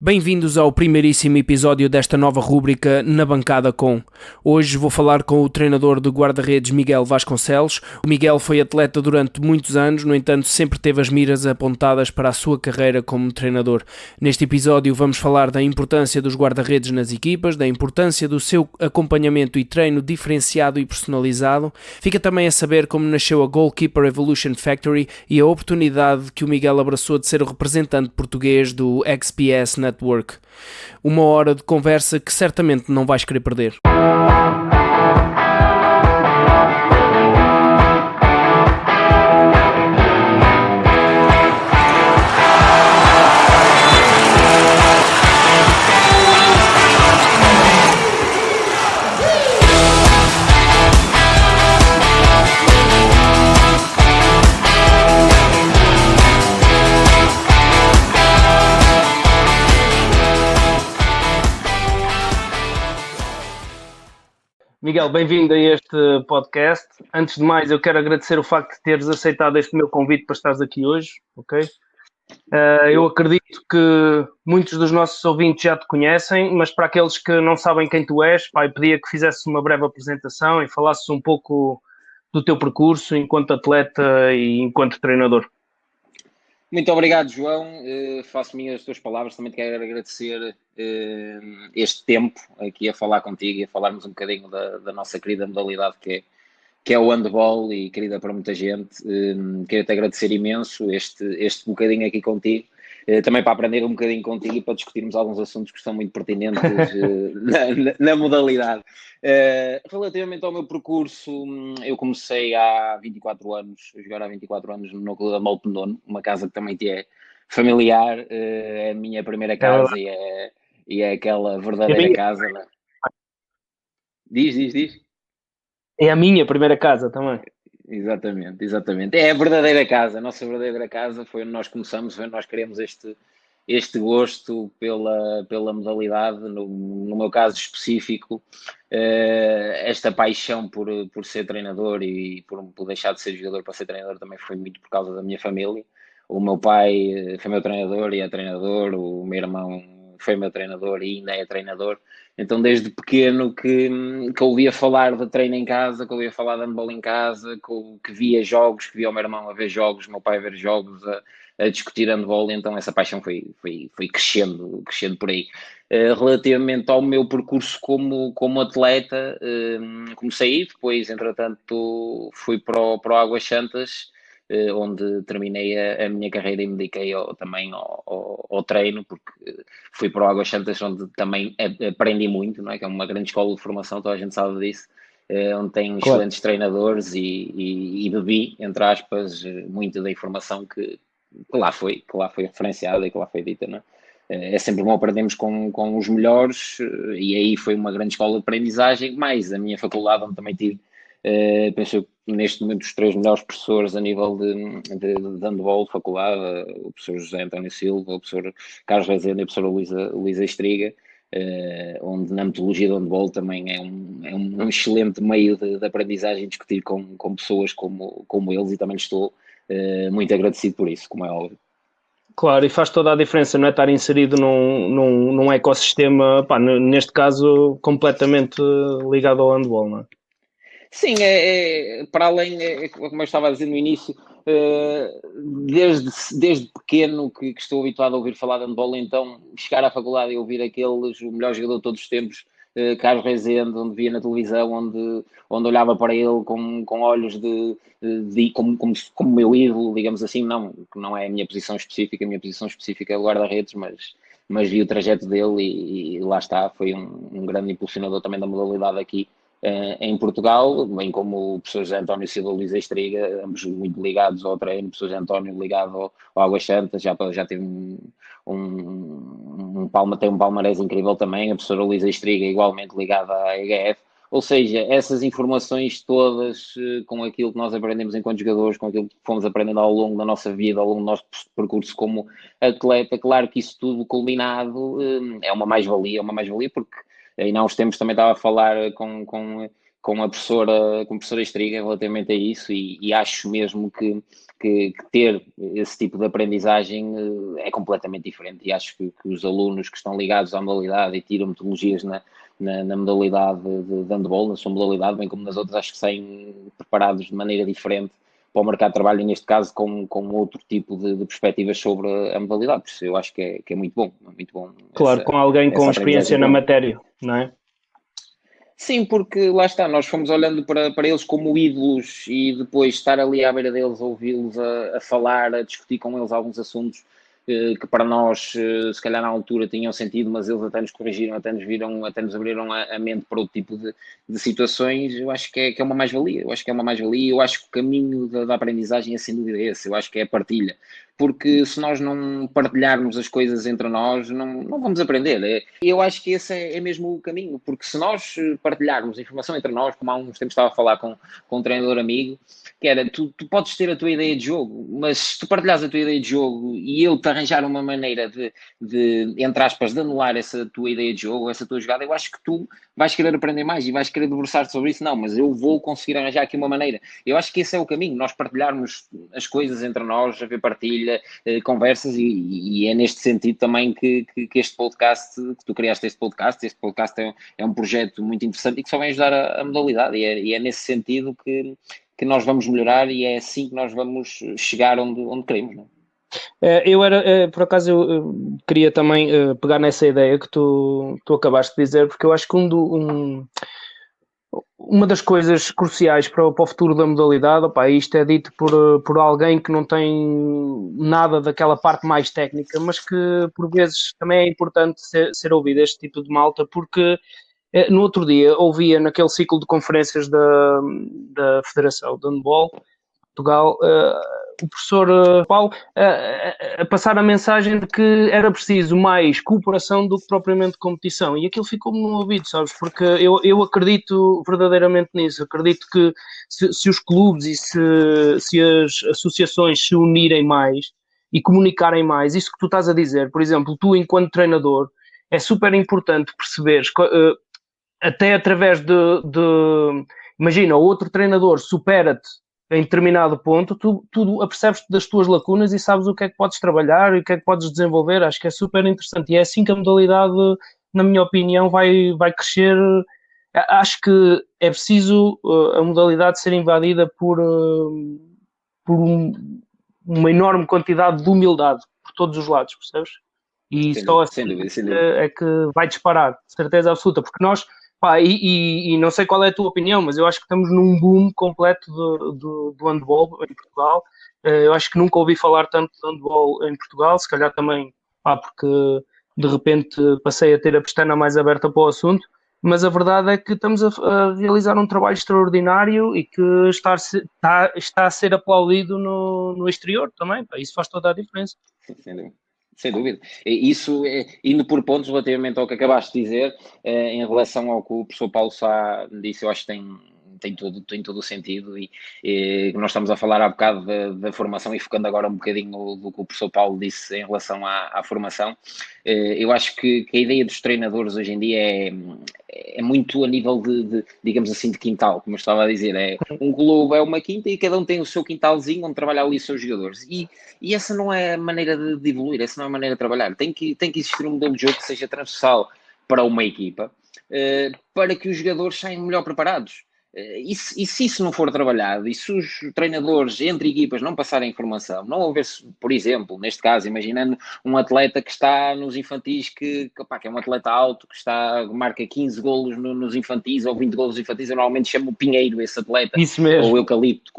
Bem-vindos ao primeiríssimo episódio desta nova rúbrica Na Bancada Com. Hoje vou falar com o treinador de guarda-redes Miguel Vasconcelos. O Miguel foi atleta durante muitos anos, no entanto sempre teve as miras apontadas para a sua carreira como treinador. Neste episódio vamos falar da importância dos guarda-redes nas equipas, da importância do seu acompanhamento e treino diferenciado e personalizado. Fica também a saber como nasceu a Goalkeeper Evolution Factory e a oportunidade que o Miguel abraçou de ser o representante português do XPS Network. Uma hora de conversa que certamente não vais querer perder. Miguel, bem-vindo a este podcast. Antes de mais, eu quero agradecer o facto de teres aceitado este meu convite para estares aqui hoje, ok? Eu acredito que muitos dos nossos ouvintes já te conhecem, mas para aqueles que não sabem quem tu és, eu pedia que fizesses uma breve apresentação e falasses um pouco do teu percurso enquanto atleta e enquanto treinador. Muito obrigado, João. Faço minhas as tuas palavras. Também te quero agradecer este tempo aqui a falar contigo e a falarmos um bocadinho da nossa querida modalidade que é o handball e querida para muita gente. Quero-te agradecer imenso este bocadinho aqui contigo. Também para aprender um bocadinho contigo e para discutirmos alguns assuntos que são muito pertinentes na modalidade. Relativamente ao meu percurso, eu comecei há 24 anos, a jogar há 24 anos no núcleo da Handball Pendono, uma casa que também te é familiar, é a minha primeira casa e é aquela verdadeira casa. Né? Diz. É a minha primeira casa também. Exatamente. É a verdadeira casa, a nossa verdadeira casa, foi onde nós começamos, foi onde nós queremos este gosto pela modalidade, no meu caso específico, esta paixão por ser treinador e por deixar de ser jogador para ser treinador também foi muito por causa da minha família. O meu pai foi meu treinador e é treinador, o meu irmão foi meu treinador e ainda é treinador. Então, desde pequeno que ouvia falar de treino em casa, que ouvia falar de handball em casa, que via jogos, que via o meu irmão a ver jogos, o meu pai a ver jogos, a discutir handball, então essa paixão foi crescendo por aí. Relativamente ao meu percurso como atleta, comecei aí, depois, entretanto, fui para o Águas Santas, onde terminei a minha carreira e me dediquei também ao treino, porque fui para o Águas Santas, onde também aprendi muito, não é? Que é uma grande escola de formação, toda a gente sabe disso, onde tem excelentes treinadores e bebi, entre aspas, muito da informação que lá foi referenciada e que lá foi dita, não é? É sempre bom aprendermos com os melhores, e aí foi uma grande escola de aprendizagem, mais a minha faculdade, onde também tive, penso neste momento, os 3 melhores professores a nível de handball de faculdade, o professor José António Silva, o professor Carlos Rezende e a professora Luísa Estriga, onde na metodologia do handball também é um excelente meio de aprendizagem, discutir com pessoas como eles, e também estou muito agradecido por isso, como é óbvio. Claro, e faz toda a diferença, não é? Estar inserido num ecossistema, neste caso, completamente ligado ao handball, não é? Sim, para além, como eu estava a dizer no início, desde pequeno que estou habituado a ouvir falar de handball, então chegar à faculdade e ouvir o melhor jogador de todos os tempos, Carlos Rezende, onde via na televisão, onde olhava para ele com olhos como meu ídolo, digamos assim, que não é a minha posição específica, a minha posição específica é o guarda-redes, mas vi o trajeto dele e lá está, foi um grande impulsionador também da modalidade aqui em Portugal, bem como o professor José António Silva e Luísa Estriga, ambos muito ligados ao treino, o professor José António ligado ao Águas Santas, já teve tem um palmarés incrível também, a professora Luísa Estriga igualmente ligada à EHF, ou seja, essas informações todas, com aquilo que nós aprendemos enquanto jogadores, com aquilo que fomos aprendendo ao longo da nossa vida, ao longo do nosso percurso como atleta, claro que isso tudo culminado é uma mais-valia porque ainda há uns tempos também estava a falar com a professora Estriga relativamente a isso, e acho mesmo que que ter esse tipo de aprendizagem é completamente diferente, e acho que os alunos que estão ligados à modalidade e tiram metodologias na modalidade de handball, na sua modalidade, bem como nas outras, acho que saem preparados de maneira diferente para o mercado de trabalho, e neste caso com outro tipo de perspectivas sobre a modalidade. Por isso eu acho que é muito bom, muito bom Claro, com alguém com essa experiência aprendizagem. na matéria, não é? Sim, porque lá está, nós fomos olhando para eles como ídolos, e depois estar ali à beira deles, ouvi-los a falar, a discutir com eles alguns assuntos que para nós, se calhar na altura, tinham sentido, mas eles até nos corrigiram, até nos abriram a mente para outro tipo de situações. Eu acho que é uma mais-valia. Eu acho que é uma mais-valia. Eu acho que o caminho da aprendizagem é sem dúvida esse. Eu acho que é a partilha. Porque se nós não partilharmos as coisas entre nós, não vamos aprender. Eu acho que esse é mesmo o caminho, porque se nós partilharmos informação entre nós, como há uns tempos estava a falar com um treinador amigo, que era, tu podes ter a tua ideia de jogo, mas se tu partilhares a tua ideia de jogo e eu te arranjar uma maneira entre aspas, de anular essa tua ideia de jogo, essa tua jogada, eu acho que tu vais querer aprender mais e vais querer debruçar-te sobre isso. Não, mas eu vou conseguir arranjar aqui uma maneira. Eu acho que esse é o caminho, nós partilharmos as coisas entre nós, haver partilha, conversas, e é neste sentido também que este podcast, que tu criaste este podcast é um projeto muito interessante e que só vem ajudar a modalidade, e é nesse sentido que nós vamos melhorar, e é assim que nós vamos chegar onde queremos, não é? Por acaso, eu queria também pegar nessa ideia que tu acabaste de dizer, porque eu acho que uma das coisas cruciais para o futuro da modalidade, opa, isto é dito por alguém que não tem nada daquela parte mais técnica, mas que por vezes também é importante ser ouvido este tipo de malta, porque no outro dia ouvia naquele ciclo de conferências da Federação de Handball Portugal, o professor Paulo a passar a mensagem de que era preciso mais cooperação do que propriamente competição, e aquilo ficou-me no ouvido, sabes, porque eu acredito verdadeiramente nisso, acredito que se os clubes e se as associações se unirem mais e comunicarem mais, isso que tu estás a dizer, por exemplo, tu enquanto treinador, é super importante perceberes, até através imagina, outro treinador supera-te em determinado ponto, tu apercebes-te das tuas lacunas e sabes o que é que podes trabalhar e o que é que podes desenvolver. Acho que é super interessante, e é assim que a modalidade, na minha opinião, vai crescer. Acho que é preciso a modalidade ser invadida por uma enorme quantidade de humildade por todos os lados, percebes? E só assim Sem dúvida, sem dúvida. é que vai disparar, certeza absoluta, porque nós, pá, e não sei qual é a tua opinião, mas eu acho que estamos num boom completo do handball em Portugal. Eu acho que nunca ouvi falar tanto de handball em Portugal, se calhar também, pá, porque de repente passei a ter a pestana mais aberta para o assunto, mas a verdade é que estamos a realizar um trabalho extraordinário e que está a ser aplaudido no exterior também, pá, isso faz toda a diferença. Sem dúvida. Sem dúvida. Isso, indo por pontos relativamente ao que acabaste de dizer, em relação ao que o professor Paulo Sá disse, eu acho que tem todo o sentido, e nós estamos a falar há bocado da formação, e focando agora um bocadinho do que o professor Paulo disse em relação à formação. Eu acho que a ideia dos treinadores hoje em dia é muito a nível digamos assim, de quintal, como eu estava a dizer. Um clube é uma quinta e cada um tem o seu quintalzinho onde trabalha ali os seus jogadores. E essa não é a maneira de evoluir, essa não é a maneira de trabalhar. Tem que existir um modelo de jogo que seja transversal para uma equipa, para que os jogadores saiam melhor preparados. E se isso não for trabalhado, e se os treinadores entre equipas não passarem informação, não houver, por exemplo, neste caso, imaginando um atleta que está nos infantis, que é um atleta alto, marca 15 golos nos infantis, ou 20 golos nos infantis, eu normalmente chamo o Pinheiro, esse atleta, Isso mesmo. ou o Eucalipto,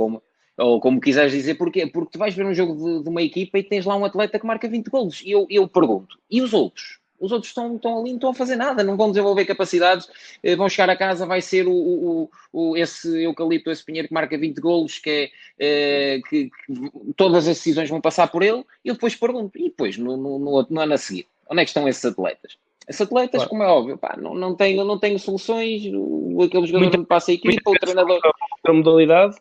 ou como quiseres dizer. Porquê? Porque tu vais ver um jogo de uma equipa e tens lá um atleta que marca 20 golos, e eu pergunto, e os outros? Os outros estão ali, não estão a fazer nada, não vão desenvolver capacidades, vão chegar a casa, vai ser esse Eucalipto, esse Pinheiro que marca 20 golos, que todas as decisões vão passar por ele. E eu depois pergunto, e depois no ano a seguir, onde é que estão esses atletas? Esses atletas, claro, como é óbvio, não tenho soluções, aquele jogador não passa a equipa, o treinador... Outra modalidade...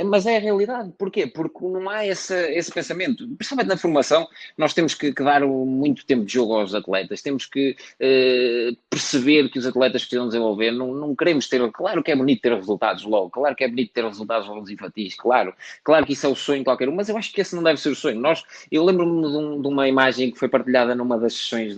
Mas é a realidade. Porquê? Porque não há esse pensamento. Principalmente na formação, nós temos que dar muito tempo de jogo aos atletas, temos que perceber que os atletas precisam desenvolver. Não queremos ter. Claro que é bonito ter resultados logo, claro que é bonito ter resultados logo infantis, claro que isso é o sonho de qualquer um, mas eu acho que esse não deve ser o sonho. Eu lembro-me de uma imagem que foi partilhada numa das sessões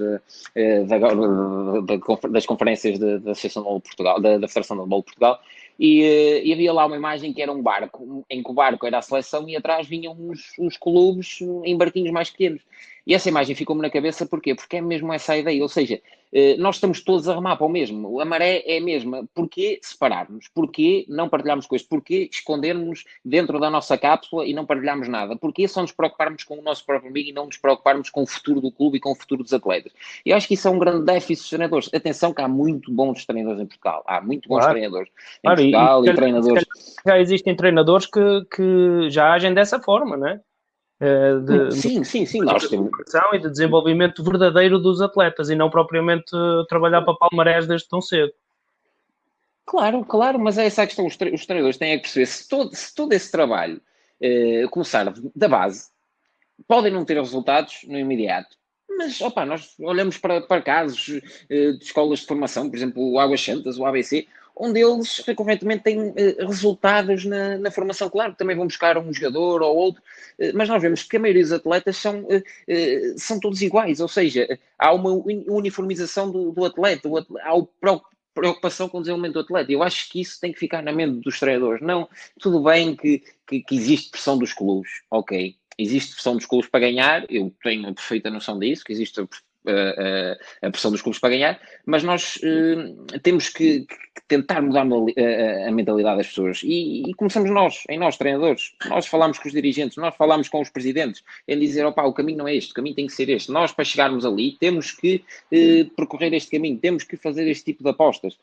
das conferências da Associação de Handball de Portugal, da Federação de Handball de Portugal. E havia lá uma imagem que era um barco, em que o barco era a seleção e atrás vinham os clubes em barquinhos mais pequenos. E essa imagem ficou-me na cabeça, porquê? Porque é mesmo essa a ideia, ou seja, nós estamos todos a remar para o mesmo, a maré é a mesma. Porquê separarmos? Porquê não partilharmos coisas? Porquê escondermos dentro da nossa cápsula e não partilharmos nada? Porquê só nos preocuparmos com o nosso próprio amigo e não nos preocuparmos com o futuro do clube e com o futuro dos atletas? E eu acho que isso é um grande déficit dos treinadores. Atenção que há muito bons treinadores em Portugal, há muito bons treinadores em Portugal e treinadores... Já existem treinadores que já agem dessa forma, não é? Sim, nós temos e de desenvolvimento verdadeiro dos atletas e não propriamente trabalhar para palmarés desde tão cedo. Claro, mas é essa a questão. Os treinadores têm que perceber se todo esse trabalho começar da base, podem não ter resultados no imediato, mas nós olhamos para casos de escolas de formação, por exemplo, o Águas Santas, o ABC, onde eles recorrentemente têm resultados na formação. Claro que também vão buscar um jogador ou outro, mas nós vemos que a maioria dos atletas são todos iguais, ou seja, há uma uniformização do atleta, há preocupação com o desenvolvimento do atleta. Eu acho que isso tem que ficar na mente dos treinadores. Não, tudo bem que existe pressão dos clubes, ok. Existe pressão dos clubes para ganhar, eu tenho a perfeita noção disso, que existe a pressão dos clubes para ganhar, mas nós temos que tentar mudar a mentalidade das pessoas e começamos nós, treinadores, nós falamos com os dirigentes, nós falamos com os presidentes, em dizer, o caminho não é este, o caminho tem que ser este. Nós, para chegarmos ali, temos que percorrer este caminho, temos que fazer este tipo de apostas.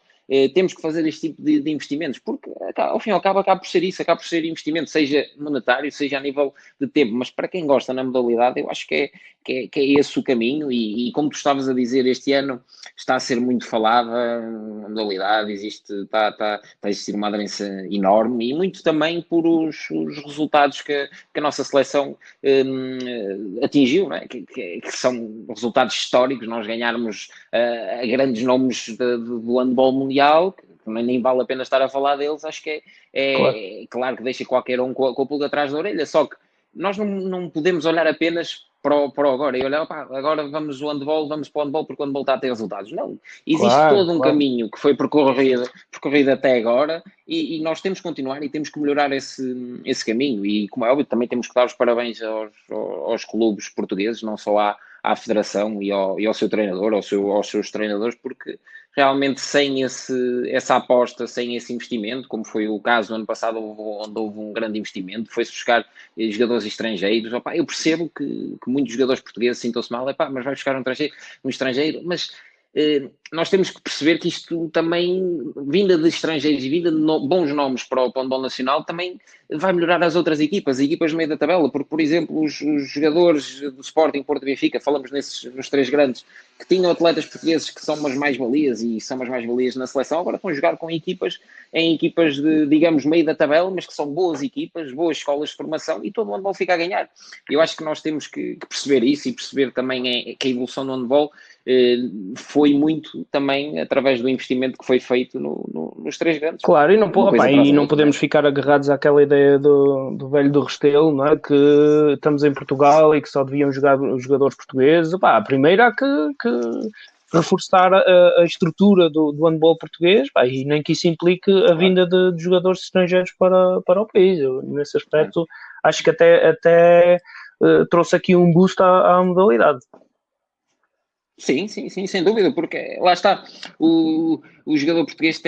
Temos que fazer este tipo de investimentos, porque ao fim e ao cabo acaba por ser isso, acaba por ser investimento, seja monetário, seja a nível de tempo, mas para quem gosta na modalidade, eu acho que é esse o caminho e como tu estavas a dizer, este ano está a ser muito falada a modalidade, está a existir uma aderência enorme e muito também por os resultados que a nossa seleção atingiu, não é? que são resultados históricos, nós ganharmos a grandes nomes do handball mundial, que nem vale a pena estar a falar deles, acho que claro que deixa qualquer um com a pulga atrás da orelha, só que nós não podemos olhar apenas para o agora e olhar, agora vamos para o handball porque o handball está a ter resultados. Não, existe todo um caminho que foi percorrido até agora e nós temos que continuar e temos que melhorar esse caminho e, como é óbvio, também temos que dar os parabéns aos clubes portugueses, não só à Federação e ao seu treinador, aos seus treinadores, porque realmente sem essa aposta, sem esse investimento, como foi o caso no ano passado, onde houve um grande investimento, foi-se buscar jogadores estrangeiros. Eu percebo que muitos jogadores portugueses sintam-se mal, mas vai buscar um estrangeiro, mas nós temos que perceber que isto também, vinda de estrangeiros e vinda de bons nomes para o handball nacional, também vai melhorar as outras equipas no meio da tabela, porque, por exemplo, os jogadores do Sporting, Porto e Benfica, falamos nos três grandes, que tinham atletas portugueses que são umas mais-valias e são umas mais-valias na seleção, agora estão a jogar com equipas de, digamos, meio da tabela, mas que são boas equipas, boas escolas de formação e todo o handball fica a ganhar. Eu acho que nós temos que perceber isso e perceber também que a evolução do handball foi muito também através do investimento que foi feito nos três grandes. Claro, e não podemos ficar agarrados àquela ideia do velho do Restelo, não é? Que estamos em Portugal e que só deviam jogar os jogadores portugueses. A primeira há que reforçar a estrutura do handball português, e nem que isso implique a vinda de jogadores estrangeiros para o país. Eu, nesse aspecto, acho que até trouxe aqui um boost à modalidade. Sim, sem dúvida, porque lá está, o jogador português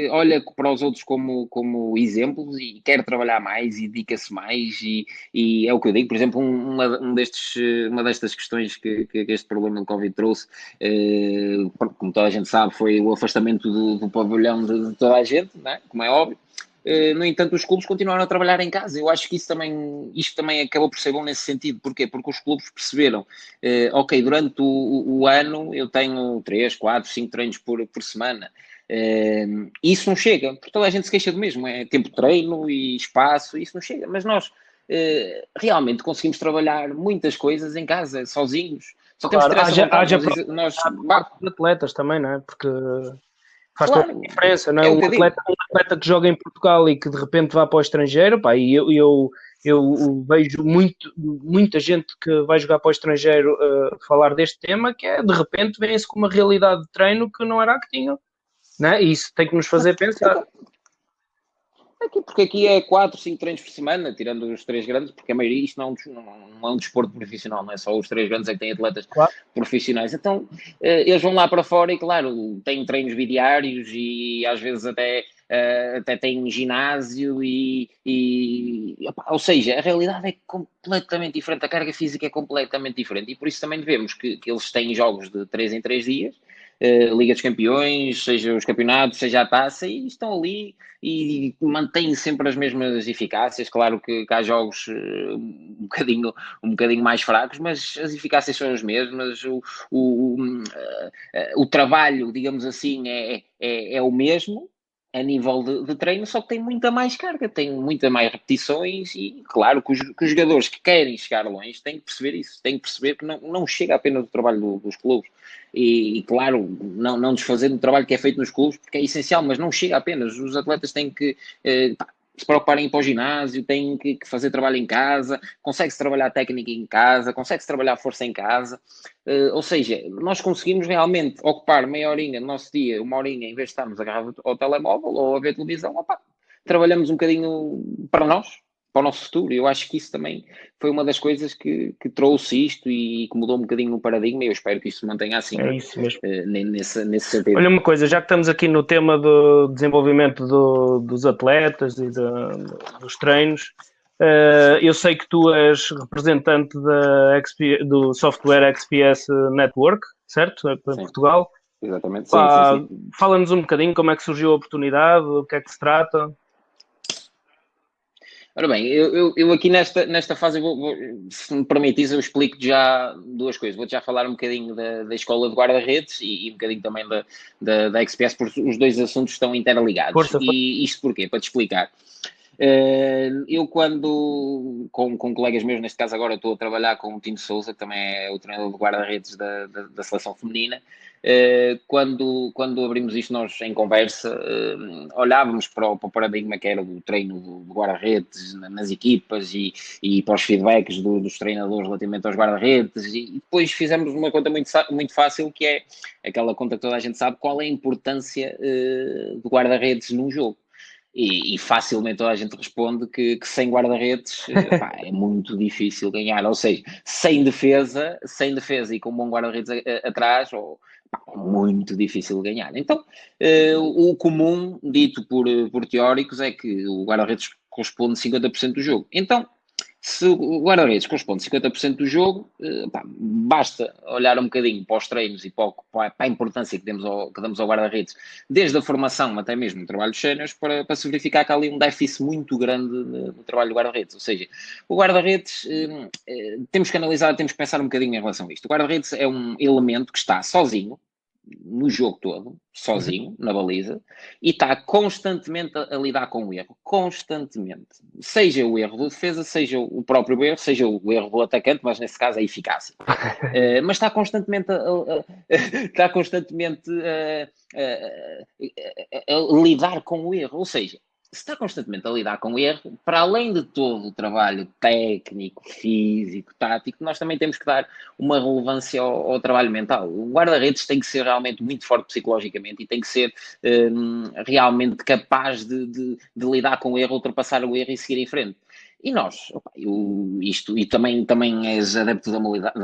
olha para os outros como exemplos e quer trabalhar mais e dedica-se mais e é o que eu digo, por exemplo, uma destas questões que este problema do Covid trouxe, como toda a gente sabe, foi o afastamento do pavilhão de toda a gente, não é? Como é óbvio. No entanto, os clubes continuaram a trabalhar em casa. Eu acho que isto também acabou por ser bom nesse sentido. Porquê? Porque os clubes perceberam, ok, durante o ano eu tenho 3, 4, 5 treinos por semana. Isso não chega, porque toda a gente se queixa do mesmo, é tempo de treino e espaço, isso não chega, mas nós realmente conseguimos trabalhar muitas coisas em casa, sozinhos, só temos que Claro, ter essa vontade, haja nós de atletas também, não é? Porque faz toda claro, a diferença, não é? é o que eu digo. Um atleta que joga em Portugal e que de repente vá para o estrangeiro, pá, e eu vejo muita gente que vai jogar para o estrangeiro falar deste tema, que é de repente vêm-se com uma realidade de treino que não era a que tinham, né? E isso tem que nos fazer pensar. Porque aqui é 4, 5 treinos por semana, tirando os 3 grandes, porque a maioria isto não é um desporto profissional, não é só os 3 grandes é que têm atletas Claro. profissionais. Então, eles vão lá para fora e, claro, têm treinos bidiários e às vezes até têm ginásio ou seja, a realidade é completamente diferente, a carga física é completamente diferente e por isso também vemos que eles têm jogos de 3 em 3 dias, Liga dos Campeões, seja os campeonatos, seja a taça, e estão ali e mantêm sempre as mesmas eficácias. Claro que há jogos um bocadinho mais fracos, mas as eficácias são as mesmas. O trabalho, digamos assim, é o mesmo a nível de treino, só que tem muita mais carga, tem muita mais repetições e claro que os jogadores que querem chegar longe têm que perceber isso, têm que perceber que não chega apenas do trabalho dos clubes e claro, não desfazendo o trabalho que é feito nos clubes, porque é essencial, mas não chega apenas, os atletas têm que se preocuparem em ir para o ginásio, têm que fazer trabalho em casa, consegue-se trabalhar técnica em casa, consegue-se trabalhar força em casa, ou seja, nós conseguimos realmente ocupar meia horinha do nosso dia, uma horinha, em vez de estarmos agarrados ao telemóvel ou a ver televisão, trabalhamos um bocadinho para nós, para o nosso futuro, e eu acho que isso também foi uma das coisas que trouxe isto e que mudou um bocadinho o paradigma, e eu espero que isso se mantenha assim, É isso mesmo. nesse sentido. Olha uma coisa, já que estamos aqui no tema do desenvolvimento dos atletas e dos treinos, eu sei que tu és representante do software XPS Network, certo? Em Portugal. Exatamente, Pá, sim. fala-nos um bocadinho como é que surgiu a oportunidade, o que é que se trata. Ora bem, eu aqui nesta fase, se me permitires, eu explico já duas coisas. Vou-te já falar um bocadinho da escola de guarda-redes e um bocadinho também da XPS, porque os dois assuntos estão interligados. Força. E isto porquê? Para te explicar. Eu com colegas meus, neste caso agora estou a trabalhar com o Tino Sousa, que também é o treinador de guarda-redes da seleção feminina. Quando abrimos isto nós em conversa, olhávamos para o paradigma que era o treino do guarda-redes nas equipas e para os feedbacks dos treinadores relativamente aos guarda-redes e depois fizemos uma conta muito fácil, que é aquela conta que toda a gente sabe, qual é a importância do guarda-redes num jogo. E facilmente toda a gente responde que sem guarda-redes é muito difícil ganhar. Ou seja, sem defesa e com um bom guarda-redes atrás, é muito difícil ganhar. Então, o comum, dito por teóricos, é que o guarda-redes corresponde a 50% do jogo. Então, se o guarda-redes corresponde a 50% do jogo, basta olhar um bocadinho para os treinos e para a importância que damos ao guarda-redes, desde a formação até mesmo no trabalho de séniores, para se verificar que há ali um déficit muito grande no trabalho do guarda-redes. Ou seja, o guarda-redes, temos que analisar, temos que pensar um bocadinho em relação a isto. O guarda-redes é um elemento que está sozinho, no jogo todo, sozinho, na baliza, e está constantemente a lidar com o erro. Constantemente. Seja o erro do defesa, seja o próprio erro, seja o erro do atacante, mas nesse caso a eficácia. Mas está constantemente a lidar com o erro. Ou seja, se está constantemente a lidar com o erro, para além de todo o trabalho técnico, físico, tático, nós também temos que dar uma relevância ao trabalho mental. O guarda-redes tem que ser realmente muito forte psicologicamente e tem que ser realmente capaz de lidar com o erro, ultrapassar o erro e seguir em frente. E nós, e também és adepto da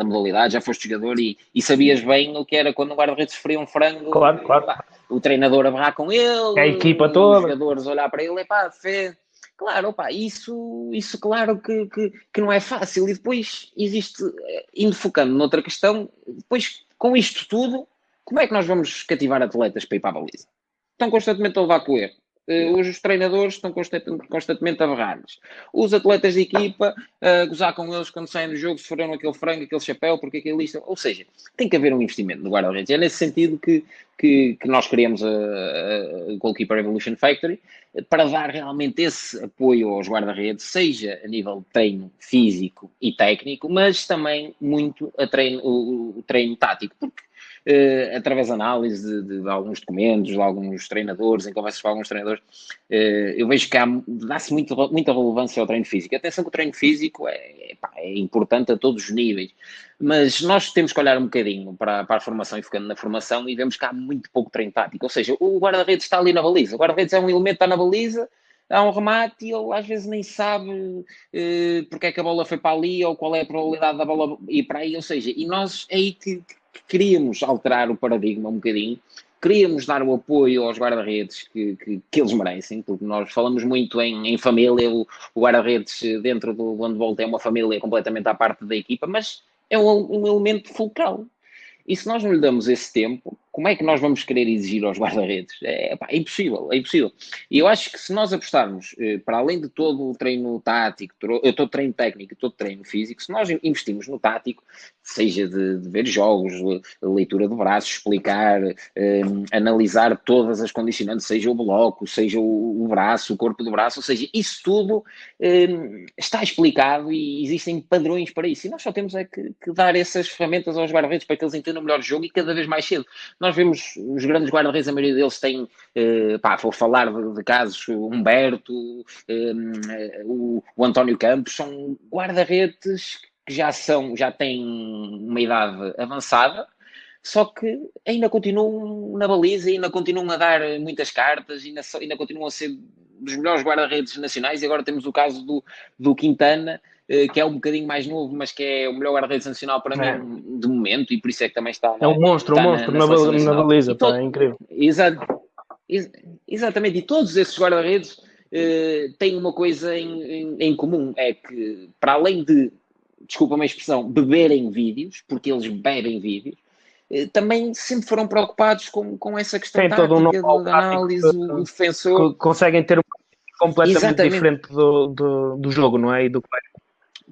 modalidade, já foste jogador e sabias bem o que era quando o guarda-redes sofria um frango. Claro. O treinador a berrar com ele, a equipa toda, os jogadores olhar para ele, fez. Claro, isso claro que não é fácil. E depois existe, indo focando noutra questão, depois com isto tudo, como é que nós vamos cativar atletas para ir para a baliza? Estão constantemente a levar com o erro. Os treinadores estão constantemente a berrar-lhes. Os atletas de equipa, a gozar com eles quando saem do jogo, se foram aquele frango, aquele chapéu, porque aquele lista. Ou seja, tem que haver um investimento no guarda-redes. É nesse sentido que nós criamos a Goalkeeper Evolution Factory, para dar realmente esse apoio aos guarda-redes, seja a nível de treino físico e técnico, mas também muito o treino tático, porque através da análise de alguns documentos, de alguns treinadores, em conversas com alguns treinadores, eu vejo que dá-se muita relevância ao treino físico. Atenção que o treino físico é importante a todos os níveis, mas nós temos que olhar um bocadinho para a formação e ficando na formação e vemos que há muito pouco treino tático. Ou seja, o guarda-redes está ali na baliza. O guarda-redes é um elemento que está na baliza, há um remate e ele às vezes nem sabe porque é que a bola foi para ali ou qual é a probabilidade da bola ir para aí. Ou seja, e nós é aí que queríamos alterar o paradigma um bocadinho, queríamos dar o apoio aos guarda-redes que eles merecem, porque nós falamos muito em família, o guarda-redes dentro do handball é uma família completamente à parte da equipa, mas é um elemento fulcral. E se nós não lhe damos esse tempo, como é que nós vamos querer exigir aos guarda-redes? É impossível, é impossível. E eu acho que se nós apostarmos, para além de todo o treino tático, todo o treino técnico e todo o treino físico, se nós investimos no tático, seja de ver jogos, leitura de braços, explicar, analisar todas as condicionantes, seja o bloco, seja o braço, o corpo do braço, ou seja, isso tudo está explicado e existem padrões para isso. E nós só temos que dar essas ferramentas aos guarda-redes para que eles entendam melhor o jogo e cada vez mais cedo. Nós vemos os grandes guarda-redes, a maioria deles têm, vou falar de casos, o Humberto, o António Campos, são guarda-redes que já têm uma idade avançada, só que ainda continuam na baliza, ainda continuam a dar muitas cartas, ainda continuam a ser dos melhores guarda-redes nacionais, e agora temos o caso do Quintana, que é um bocadinho mais novo, mas que é o melhor guarda-redes nacional para mim de momento, e por isso é que também está, é um monstro na baliza, é incrível. Exatamente, e todos esses guarda-redes têm uma coisa em comum, é que para além de, desculpa a expressão, beberem vídeos, porque eles bebem vídeos, também sempre foram preocupados com essa questão tem tática, todo da análise, o defensor. Conseguem ter um completamente diferente do jogo, não é? E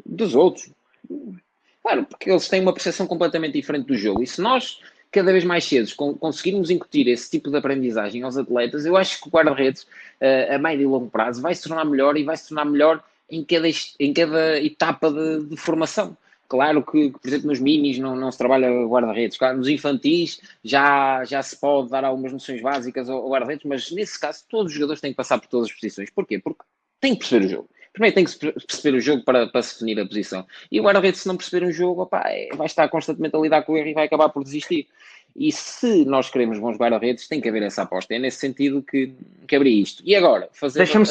dos outros. Claro, porque eles têm uma percepção completamente diferente do jogo. E se nós, cada vez mais cedo, conseguirmos incutir esse tipo de aprendizagem aos atletas, eu acho que o guarda-redes, a médio e longo prazo, vai se tornar melhor e vai se tornar melhor em cada etapa de formação. Claro que, por exemplo, nos minis não se trabalha guarda-redes. Claro, nos infantis já se pode dar algumas noções básicas ao guarda-redes, mas nesse caso todos os jogadores têm que passar por todas as posições. Porquê? Porque têm que perceber o jogo. Primeiro tem que perceber o jogo para se definir a posição. E o guarda-redes, se não perceber um jogo, vai estar constantemente a lidar com o erro e vai acabar por desistir. E se nós queremos bons guarda-redes, tem que haver essa aposta. É nesse sentido que abri isto. E agora, fazer Deixa-me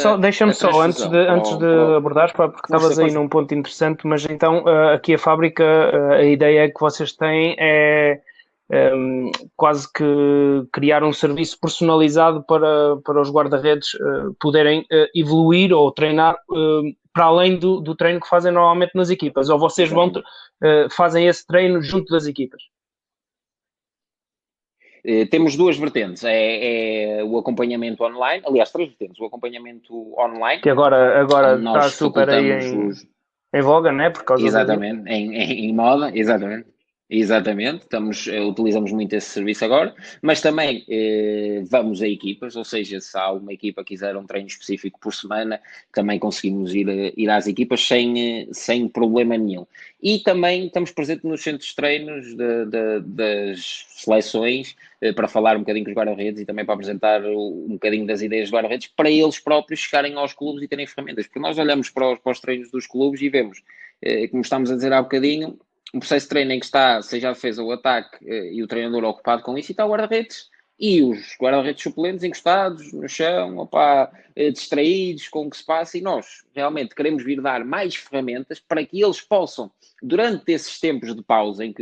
só, antes de abordares, porque estavas aí num ponto interessante, mas então aqui a fábrica, a ideia que vocês têm é quase que criar um serviço personalizado para os guarda-redes poderem evoluir ou treinar para além do treino que fazem normalmente nas equipas, ou vocês fazem esse treino junto das equipas? Temos duas vertentes, é o acompanhamento online, aliás, três vertentes, o acompanhamento online, que agora está super aí em voga, né? Por causa exatamente, em moda, exatamente, utilizamos muito esse serviço agora, mas também vamos a equipas, ou seja, se há uma equipa que quiser um treino específico por semana, também conseguimos ir às equipas sem problema nenhum. E também estamos presentes nos centros de treinos das seleções, para falar um bocadinho com os guarda-redes e também para apresentar um bocadinho das ideias dos guarda-redes, para eles próprios chegarem aos clubes e terem ferramentas, porque nós olhamos para os treinos dos clubes e vemos, como estamos a dizer há bocadinho, um processo de treino em que está, seja a defesa ou o ataque, e o treinador ocupado com isso, e está o guarda-redes. E os guarda-redes suplentes encostados no chão, distraídos com o que se passa, e nós realmente queremos vir dar mais ferramentas para que eles possam, durante esses tempos de pausa em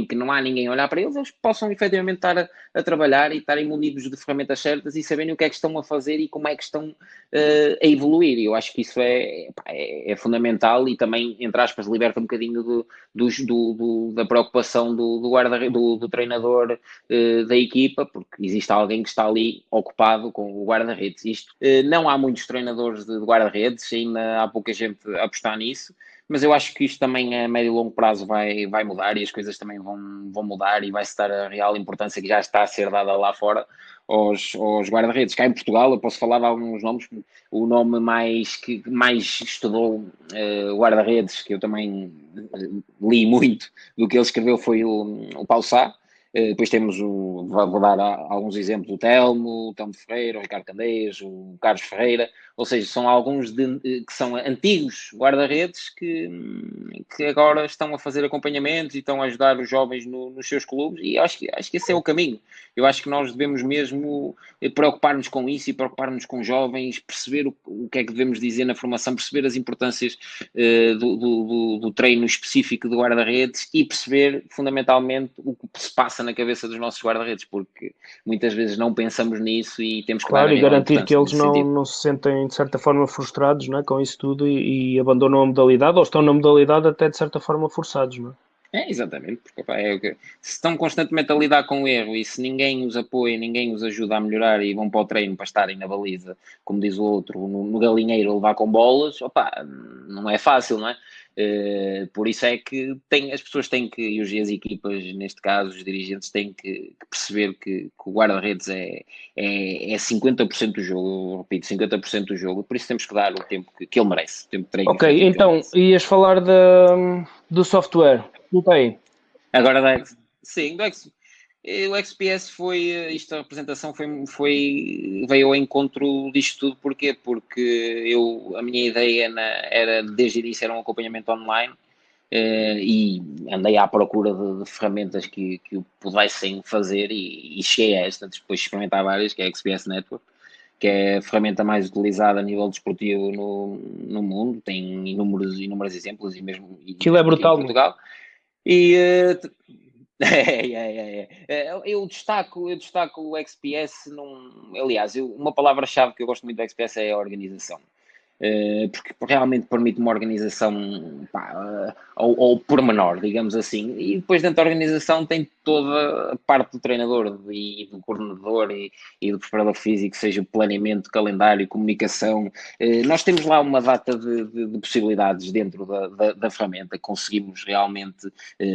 que não há ninguém a olhar para eles, eles possam efetivamente estar a trabalhar e estarem munidos de ferramentas certas e saberem o que é que estão a fazer e como é que estão a evoluir. E eu acho que isso é fundamental e também, entre aspas, liberta um bocadinho da preocupação do treinador da equipa, porque existe alguém que está ali ocupado com o guarda-redes. Isto, não há muitos treinadores de guarda-redes, ainda há pouca gente a apostar nisso, mas eu acho que isto também a médio e longo prazo vai mudar e as coisas também vão mudar e vai-se dar a real importância que já está a ser dada lá fora aos guarda-redes. Cá em Portugal, eu posso falar de alguns nomes, o nome que mais estudou guarda-redes, que eu também li muito do que ele escreveu, foi o Paulo Sá. Depois temos vou dar alguns exemplos, o Telmo Ferreira, o Ricardo Candeias, o Carlos Ferreira, ou seja, são alguns que são antigos guarda-redes que agora estão a fazer acompanhamentos e estão a ajudar os jovens nos seus clubes, e acho que esse é o caminho. Eu acho que nós devemos mesmo preocupar-nos com isso e preocupar-nos com jovens, perceber o que é que devemos dizer na formação, perceber as importâncias do treino específico do guarda-redes e perceber fundamentalmente o que se passa na cabeça dos nossos guarda-redes, porque muitas vezes não pensamos nisso e temos que Claro, dar e garantir que eles nesse sentido. não se sentem de certa forma frustrados, não é, com isso tudo e abandonam a modalidade ou estão na modalidade até de certa forma forçados, não é? Exatamente, porque pá, se estão constantemente a lidar com o erro e se ninguém os apoia, ninguém os ajuda a melhorar e vão para o treino para estarem na baliza, como diz o outro, no galinheiro a levar com bolas, opá, não é fácil, não é? Por isso é que as pessoas têm que, e as equipas, neste caso, os dirigentes, têm que perceber que o guarda-redes é 50% do jogo, eu repito, 50% do jogo, por isso temos que dar o tempo que ele merece, o tempo de treino. Ok, então, ias falar do software, não tem? Agora, sim, o XPS a apresentação veio ao encontro disto tudo, porquê? Porque a minha ideia era, desde o início, era um acompanhamento online, e andei à procura de ferramentas que o pudessem fazer e cheguei a esta, depois de experimentar várias, que é a XPS Network, que é a ferramenta mais utilizada a nível desportivo no mundo, tem inúmeros exemplos e mesmo Aquilo é aqui em brutal. Portugal. E eu destaco o XPS aliás, uma palavra-chave que eu gosto muito do XPS é a organização. Porque realmente permite uma organização, pá, ao pormenor, digamos assim, e depois dentro da organização tem toda a parte do treinador e do coordenador e do preparador físico, seja o planeamento, calendário, comunicação. Nós temos lá uma data de possibilidades dentro da ferramenta, conseguimos realmente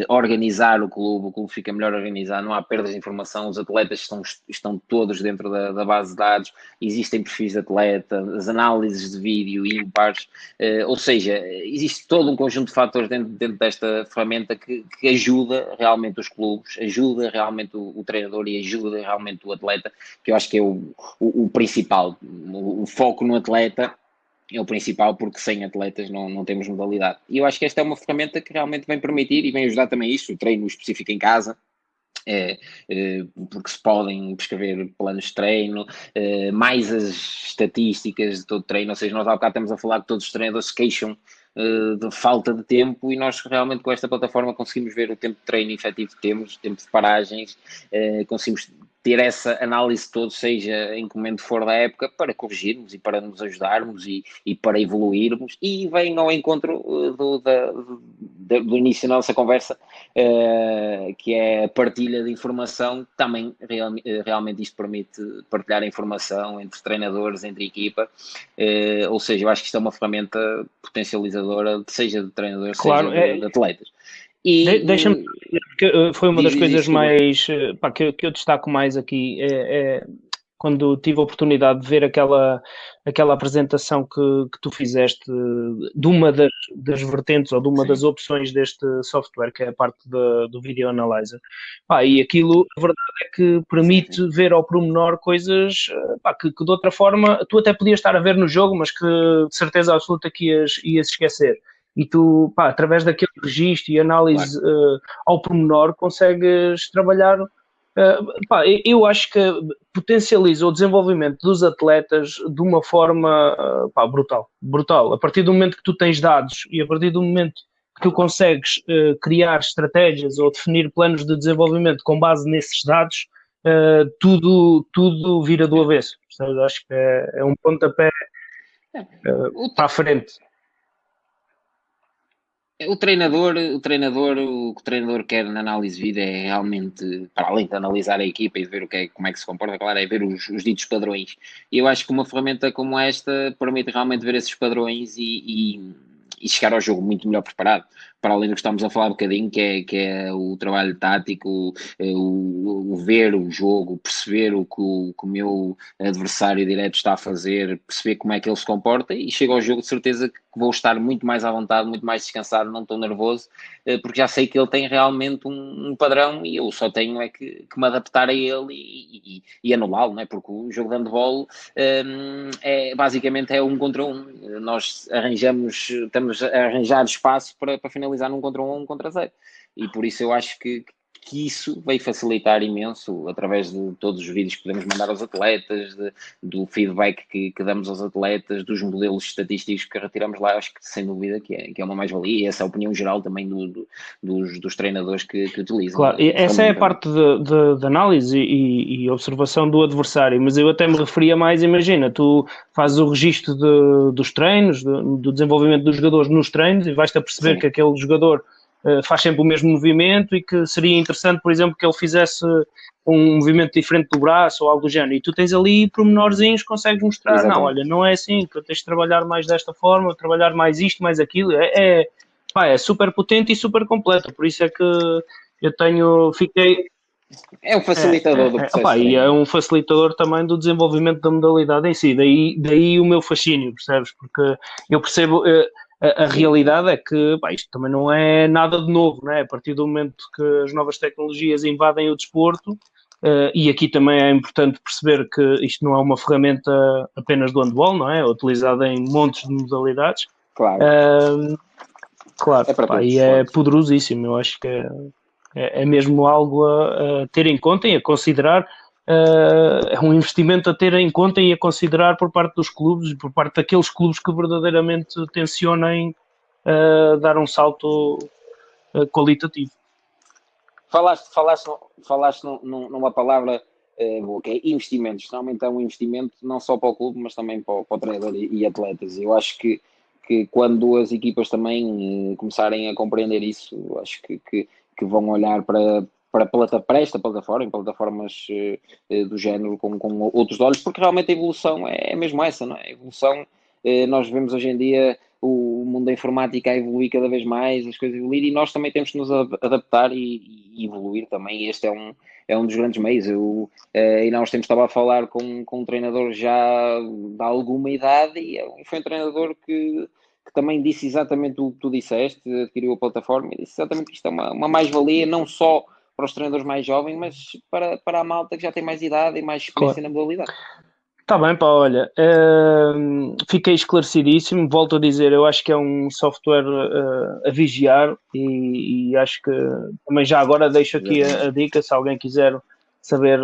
organizar o clube fica melhor organizado, não há perdas de informação, os atletas estão todos dentro da base de dados, existem perfis de atleta, as análises de vídeo ímpares, ou seja, existe todo um conjunto de fatores dentro desta ferramenta que ajuda realmente os clubes, ajuda realmente o treinador e ajuda realmente o atleta, que eu acho que é o principal, o foco no atleta é o principal, porque sem atletas não temos modalidade. E eu acho que esta é uma ferramenta que realmente vem permitir e vem ajudar também isso, o treino específico em casa, porque se podem prescrever planos de treino, mais as estatísticas de todo treino, ou seja, nós há bocado estamos a falar que todos os treinadores se queixam de falta de tempo e nós realmente com esta plataforma conseguimos ver o tempo de treino efetivo que temos, o tempo de paragens, conseguimos ter essa análise toda, seja em que momento for da época, para corrigirmos e para nos ajudarmos e para evoluirmos, e vem ao encontro do início da nossa conversa, que é a partilha de informação. Também realmente isto permite partilhar a informação entre treinadores, entre equipa, ou seja, eu acho que isto é uma ferramenta potencializadora, seja de treinadores, claro, seja de atletas. Deixa-me, porque foi uma das coisas mais que eu destaco mais aqui, quando tive a oportunidade de ver aquela apresentação que tu fizeste de uma das vertentes ou de uma das opções deste software, que é a parte do Video Analyzer. E aquilo, a verdade é que permite ver ao pormenor coisas que de outra forma tu até podias estar a ver no jogo, mas que de certeza absoluta que ias esquecer. E tu, através daquele registro e análise ao pormenor, consegues trabalhar. Eu acho que potencializa o desenvolvimento dos atletas de uma forma brutal, brutal. A partir do momento que tu tens dados e a partir do momento que tu consegues criar estratégias ou definir planos de desenvolvimento com base nesses dados, tudo vira do avesso. Portanto, acho que é um pontapé para a frente. O que o treinador quer na análise de vida é realmente, para além de analisar a equipa e de ver como é que se comporta, claro, é ver os ditos padrões. E eu acho que uma ferramenta como esta permite realmente ver esses padrões e chegar ao jogo muito melhor preparado. Para além do que estamos a falar um bocadinho, que é o trabalho tático, o ver o jogo, perceber o que o meu adversário direto está a fazer, perceber como é que ele se comporta e chego ao jogo de certeza que vou estar muito mais à vontade, muito mais descansado, não tão nervoso, porque já sei que ele tem realmente um padrão e eu só tenho é que me adaptar a ele e anulá-lo, não é? Porque o jogo de handball basicamente é 1 contra 1. Nós estamos a arranjar espaço para finalizar num contra 1 contra 0. E por isso eu acho que isso vai facilitar imenso através de todos os vídeos que podemos mandar aos atletas, do feedback que damos aos atletas, dos modelos estatísticos que retiramos lá. Acho que sem dúvida que é uma mais-valia e essa é a opinião geral também dos treinadores que utilizam. Claro, essa é a parte de análise e observação do adversário, mas eu até me referia mais, imagina, tu fazes o registro dos treinos, do desenvolvimento dos jogadores nos treinos e vais-te a perceber que aquele jogador faz sempre o mesmo movimento e que seria interessante, por exemplo, que ele fizesse um movimento diferente do braço ou algo do género. E tu tens ali pormenorzinhos, consegues mostrar, Exatamente. Não, olha, não é assim, tu tens de trabalhar mais desta forma, trabalhar mais isto, mais aquilo. É super potente e super completo. Por isso é que eu fiquei... É um facilitador do processo. E é um facilitador também do desenvolvimento da modalidade em si. Daí o meu fascínio, percebes? Porque eu percebo... A realidade é que isto também não é nada de novo, né? A partir do momento que as novas tecnologias invadem o desporto, e aqui também é importante perceber que isto não é uma ferramenta apenas do handball, não é? É utilizada em montes de modalidades. Claro. Claro, e é poderosíssimo. Eu acho que é mesmo algo a ter em conta e a considerar. É um investimento a ter em conta e a considerar por parte dos clubes, por parte daqueles clubes que verdadeiramente tencionem dar um salto qualitativo. Falaste numa palavra boa, que é investimentos. Realmente é um investimento não só para o clube, mas também para o treinador e atletas. Eu acho que quando as equipas também começarem a compreender isso, acho que vão olhar para esta plataforma, em plataformas do género com outros olhos, porque realmente a evolução é mesmo essa, não é? A evolução, nós vemos hoje em dia o mundo da informática a evoluir cada vez mais, as coisas a evoluir, e nós também temos que nos adaptar e evoluir também. Este é um dos grandes meios. E nós estava a falar com um treinador já de alguma idade, e foi um treinador que também disse exatamente o que tu disseste, adquiriu a plataforma e disse exatamente que isto é uma mais-valia, não só para os treinadores mais jovens, mas para a malta que já tem mais idade e mais experiência na modalidade. Está bem, pá, olha, fiquei esclarecidíssimo, volto a dizer, eu acho que é um software a vigiar e acho que também já agora deixo aqui a dica, se alguém quiser saber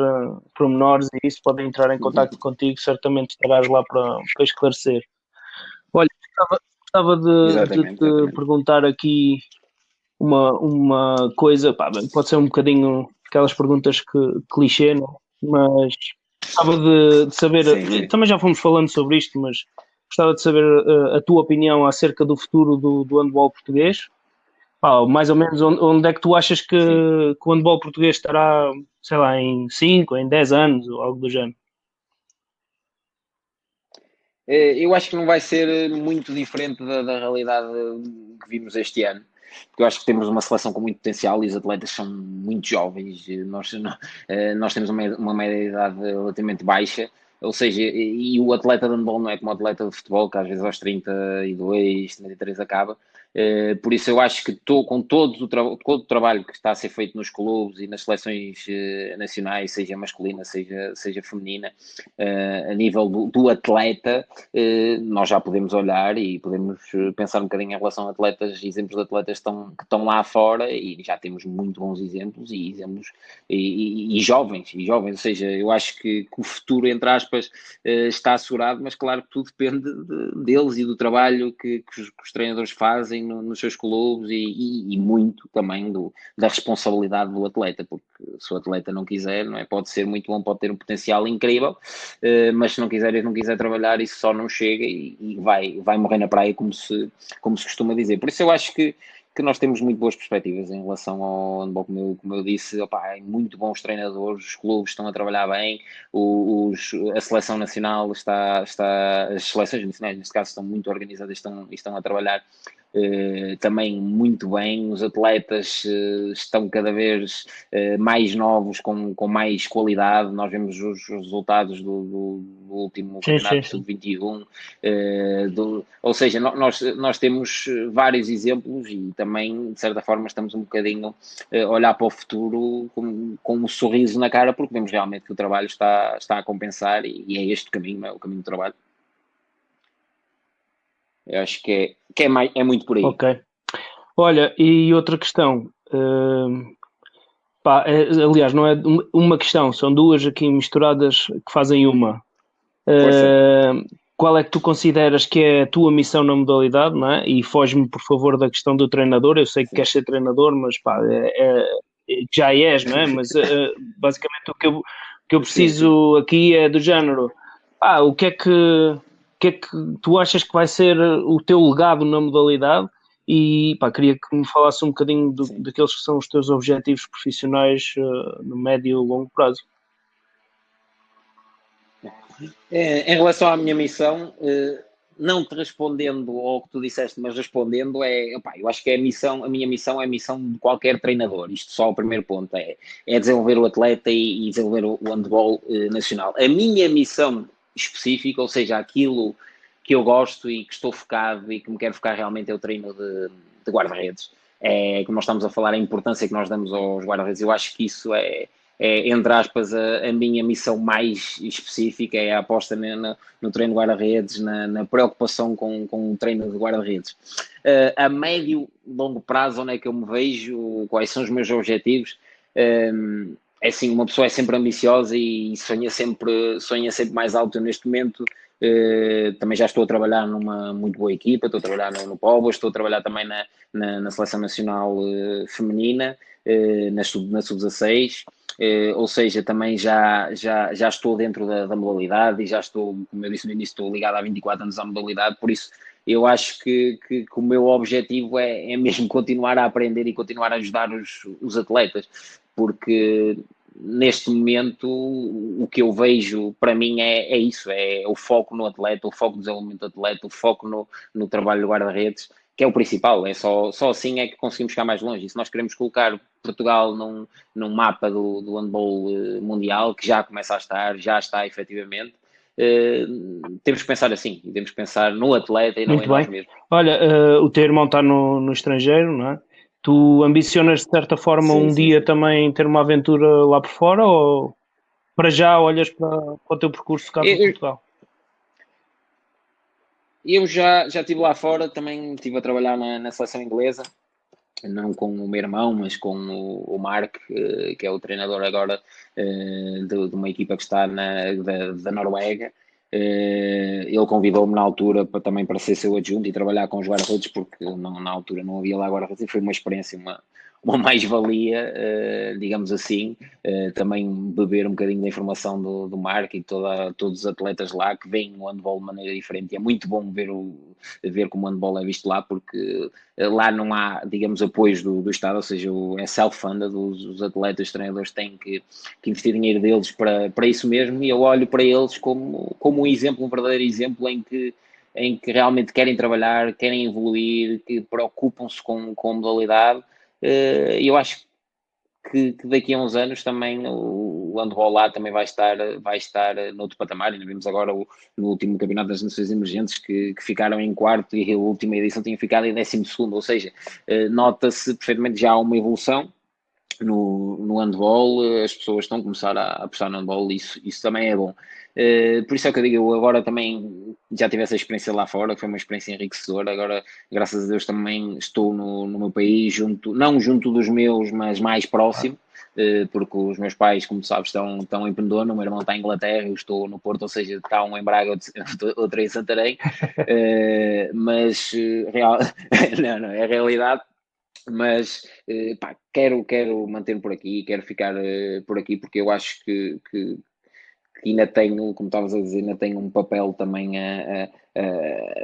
pormenores e isso, podem entrar em contato contigo, certamente estarás lá para esclarecer. Olha, gostava de te perguntar aqui uma coisa, pode ser um bocadinho aquelas perguntas clichê, não? Mas gostava de saber, sim. Também já fomos falando sobre isto, mas gostava de saber a tua opinião acerca do futuro do handball português. Mais ou menos onde é que tu achas que o handball português estará, sei lá, em 5, em 10 anos ou algo do género? Eu acho que não vai ser muito diferente da realidade que vimos este ano, porque eu acho que temos uma seleção com muito potencial e os atletas são muito jovens. Nós temos uma média de idade relativamente baixa, ou seja, e o atleta de handball não é como o atleta de futebol, que às vezes aos 32, 33 acaba. Por isso eu acho que estou com todo o trabalho que está a ser feito nos clubes e nas seleções nacionais, seja masculina, seja feminina, a nível do atleta, nós já podemos olhar e podemos pensar um bocadinho em relação a atletas, exemplos de atletas que estão lá fora, e já temos muito bons exemplos e jovens, ou seja, eu acho que o futuro, entre aspas, está assegurado, mas claro que tudo depende deles e do trabalho que os treinadores fazem nos seus clubes e muito também da responsabilidade do atleta, porque se o atleta não quiser, não é? Pode ser muito bom, pode ter um potencial incrível, mas se não quiser e não quiser trabalhar, isso só não chega e vai morrer na praia, como se costuma dizer. Por isso eu acho que nós temos muito boas perspectivas em relação ao handball, como eu disse, opa, muito bons treinadores, os clubes estão a trabalhar bem, a seleção nacional as seleções nacionais, neste caso, estão muito organizadas e estão a trabalhar também muito bem. Os atletas estão cada vez mais novos, com mais qualidade. Nós vemos os resultados do último Sim, sim, campeonato sim. sub-21, ou seja, nós temos vários exemplos e também, de certa forma, estamos um bocadinho a olhar para o futuro com um sorriso na cara, porque vemos realmente que o trabalho está a compensar e é este o caminho, é o caminho do trabalho. Eu acho que é muito por aí. Ok. Olha, e outra questão. Aliás, não é uma questão, são duas aqui misturadas que fazem uma. Força. Qual é que tu consideras que é a tua missão na modalidade, não é? E foge-me, por favor, da questão do treinador. Eu sei que queres ser treinador, mas pá, já és, não é? Mas basicamente o que eu Sim, sim. preciso aqui é do género. O que é que tu achas que vai ser o teu legado na modalidade? E pá, queria que me falasse um bocadinho Sim. daqueles que são os teus objetivos profissionais no médio e longo prazo. Em relação à minha missão, não te respondendo ao que tu disseste, mas respondendo, opá, eu acho que a minha missão é a missão de qualquer treinador. Isto só o primeiro ponto, é desenvolver o atleta e desenvolver o handball nacional. A minha missão específica, ou seja, aquilo que eu gosto e que estou focado e que me quero focar realmente, é o treino de guarda-redes. Como nós estamos a falar, a importância que nós damos aos guarda-redes, eu acho que isso entre aspas, a minha missão mais específica, é a aposta no treino de guarda-redes, na preocupação com o treino de guarda-redes. A médio, longo prazo, onde é que eu me vejo, quais são os meus objetivos? É assim, uma pessoa é sempre ambiciosa e sonha sempre mais alto. Eu, neste momento, também já estou a trabalhar numa muito boa equipa, estou a trabalhar no Póvoa, estou a trabalhar também na Seleção Nacional Feminina, na Sub-16. Ou seja, também já estou dentro da modalidade e já estou, como eu disse no início, estou ligado há 24 anos à modalidade, por isso eu acho que o meu objetivo é mesmo continuar a aprender e continuar a ajudar os atletas, porque neste momento o que eu vejo para mim é isso, é o foco no atleta, o foco no desenvolvimento do atleta, o foco no trabalho de guarda-redes, que é o principal. Só assim é que conseguimos chegar mais longe. E se nós queremos colocar Portugal num mapa do handball mundial, que já está efetivamente, temos que pensar assim, e temos que pensar no atleta e não em Muito nós bem. mesmos. Olha, o teu irmão está no estrangeiro, não é? Tu ambicionas, de certa forma, Sim, um sim, dia sim. também ter uma aventura lá por fora, ou para já olhas para o teu percurso cá para Eu, Portugal? eu já estive lá fora, também estive a trabalhar na seleção inglesa, não com o meu irmão, mas com o Mark, que é o treinador agora de uma equipa que está da Noruega. Ele convidou-me na altura também para ser seu adjunto e trabalhar com os guarda-redes, porque na altura não havia lá guarda-redes, e foi uma experiência, uma mais-valia, digamos assim. Também beber um bocadinho da informação do Mark e todos os atletas lá que veem o handball de maneira diferente. E é muito bom ver como o handball é visto lá, porque lá não há, digamos, apoios do Estado, ou seja, é self-funded. Os atletas, os treinadores têm que investir dinheiro deles para isso mesmo, e eu olho para eles como um exemplo, um verdadeiro exemplo em que realmente querem trabalhar, querem evoluir, que preocupam-se com a modalidade. E eu acho que daqui a uns anos também o handball lá também vai estar noutro patamar. Ainda vimos agora no último Campeonato das Nações Emergentes que ficaram em quarto e a última edição tinha ficado em 12º, ou seja, nota-se perfeitamente já uma evolução no handball, as pessoas estão a começar a apostar no handball, isso também é bom. Por isso é que eu digo, eu agora também já tive essa experiência lá fora, que foi uma experiência enriquecedora. Agora, graças a Deus, também estou no meu país, não junto dos meus, mas mais próximo, porque os meus pais, como sabes, estão em Pendona, o meu irmão está em Inglaterra, eu estou no Porto, ou seja, está um em Braga, outro em Santarém, mas não, é a realidade. Mas pá, quero manter-me por aqui, quero ficar por aqui, porque eu acho que ainda tenho, como estavas a dizer, ainda tenho um papel também,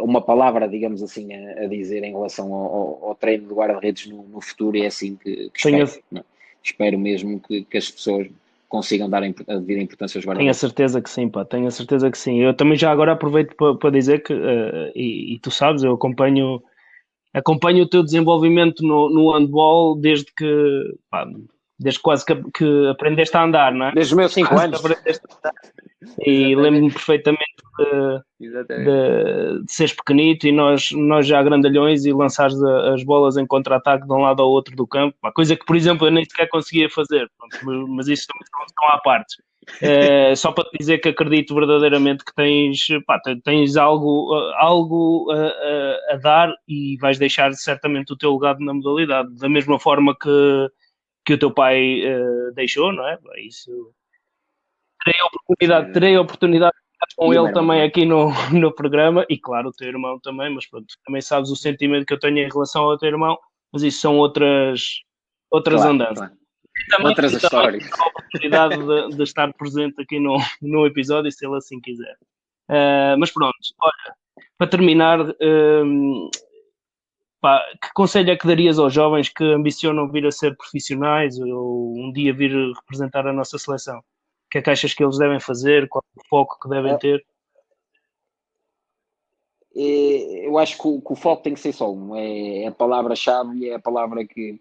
uma palavra, digamos assim, a dizer em relação ao treino de guarda-redes no futuro, e é assim que espero. Não é? Espero mesmo que as pessoas consigam dar a devida importância aos Tenho a guarda-redes. certeza que sim, pá, tenho a certeza que sim. Eu também já agora aproveito para dizer que, e tu sabes, eu acompanho o teu desenvolvimento no handball desde quase que aprendeste a andar, não é? Desde os meus 5 Quase que anos. aprendeste a andar. E Exatamente. lembro-me perfeitamente Exatamente. de seres pequenito e nós já grandalhões e lançares as bolas em contra-ataque de um lado ao outro do campo, pá, coisa que, por exemplo, eu nem sequer conseguia fazer, pronto, mas isso também são à parte. Só para te dizer que acredito verdadeiramente que tens algo a dar e vais deixar certamente o teu legado na modalidade, da mesma forma que o teu pai deixou, não é? Isso terei a oportunidade de estar com E o meu ele irmão também também. aqui no programa, e claro, o teu irmão também, mas pronto, também sabes o sentimento que eu tenho em relação ao teu irmão, mas isso são outras Claro, andanças. claro. E Outras também histórias. a oportunidade de estar presente aqui no episódio, se ele assim quiser. Mas pronto, olha, para terminar, pá, que conselho é que darias aos jovens que ambicionam vir a ser profissionais ou um dia vir representar a nossa seleção? O que é que achas que eles devem fazer? Qual é o foco que devem ter? Eu acho que o foco tem que ser só um. É a palavra-chave e é a palavra que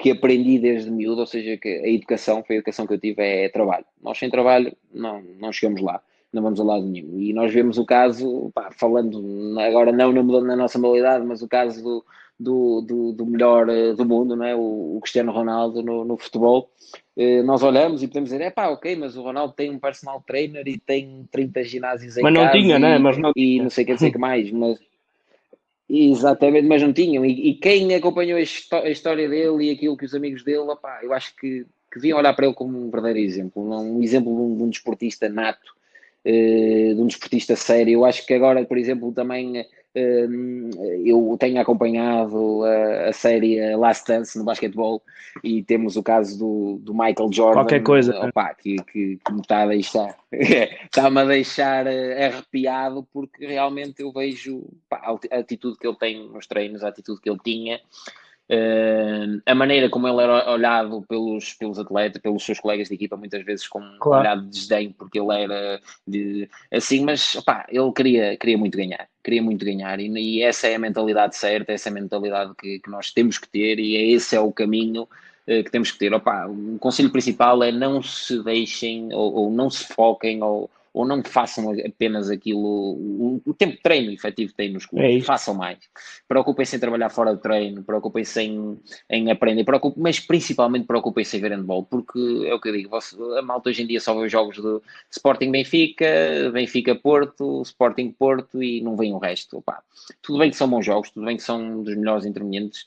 aprendi desde miúdo, ou seja, que a educação, foi a educação que eu tive, é trabalho. Nós sem trabalho não chegamos lá, não vamos a lado nenhum. E nós vemos o caso, pá, falando agora não na nossa modalidade, mas o caso do melhor do mundo, não é? O Cristiano Ronaldo no futebol. Nós olhamos e podemos dizer, ok, mas o Ronaldo tem um personal trainer e tem 30 ginásios em Mas não casa tinha, né? Mas não e tinha. não sei o que dizer que mais, mas exatamente, mas não tinham. E quem acompanhou a história dele e aquilo que os amigos dele, opá, eu acho que deviam olhar para ele como um verdadeiro exemplo, um exemplo de um desportista nato, de um desportista sério. Eu acho que agora, por exemplo, também eu tenho acompanhado a série Last Dance no basquetebol e temos o caso do Michael Qualquer Jordan, coisa, né? opá, que me está a deixar, está-me a deixar arrepiado, porque realmente eu vejo pá, a atitude que ele tem nos treinos, a atitude que ele tinha. A maneira como ele era olhado pelos atletas, pelos seus colegas de equipa, muitas vezes com um Claro. olhar de desdém, porque ele era assim, mas opá, ele queria muito ganhar, e essa é a mentalidade certa, essa é a mentalidade que nós temos que ter, e esse é o caminho que temos que ter. Opá, o conselho principal é não se deixem ou não se foquem ou não façam apenas aquilo, o tempo de treino efetivo que têm nos É clubes, isso. façam mais. Preocupem-se em trabalhar fora do treino, preocupem-se em aprender, mas principalmente preocupem-se em ver handball, porque é o que eu digo, a malta hoje em dia só vê os jogos do Sporting Benfica, Benfica Porto, Sporting Porto e não vem o resto. Opa, tudo bem que são bons jogos, tudo bem que são dos melhores intervenientes,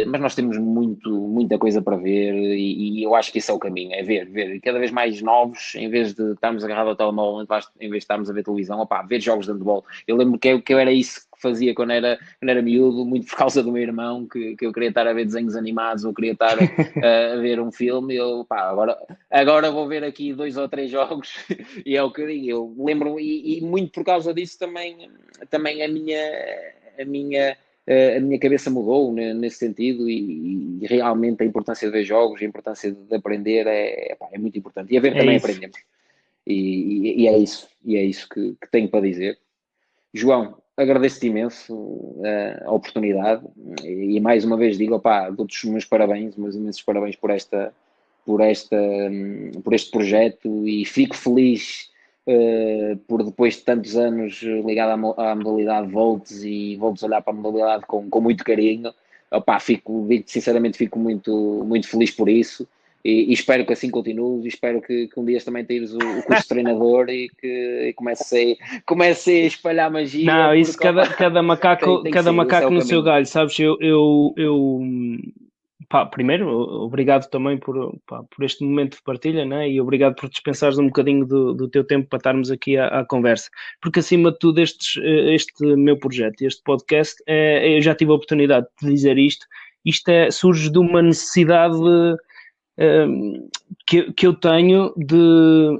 mas nós temos muita coisa para ver e eu acho que esse é o caminho, é ver, e cada vez mais novos, em vez de estarmos agarrados ao telemóvel, em vez de estarmos a ver televisão, opa, ver jogos de handball. Eu lembro que eu era isso que fazia quando era miúdo, muito por causa do meu irmão, que eu queria estar a ver desenhos animados ou queria estar a ver um filme, eu, pá, agora vou ver aqui 2 ou 3 jogos e é o que eu digo, eu lembro, e muito por causa disso também a minha cabeça mudou nesse sentido e realmente a importância de ver jogos, a importância de aprender é muito importante. E a ver É também isso. aprendemos. E é isso que tenho para dizer. João, agradeço-te imenso a oportunidade e mais uma vez digo, opá, dou-te os meus parabéns, meus imensos parabéns por por este projeto, e fico feliz por depois de tantos anos ligado à modalidade voltes a olhar para a modalidade com muito carinho. Opá, sinceramente fico muito, muito feliz por isso, e espero que assim continue, e espero que um dia também tires o curso de treinador e que comece a espalhar magia. Não, isso porque, cada macaco, tem que cada ser, esse é macaco o no seu caminho. galho, sabes? Pá, primeiro, obrigado também por este momento de partilha, né? E obrigado por dispensares um bocadinho do teu tempo para estarmos aqui à conversa. Porque, acima de tudo, este meu projeto, este podcast, eu já tive a oportunidade de dizer isto. Surge de uma necessidade que eu tenho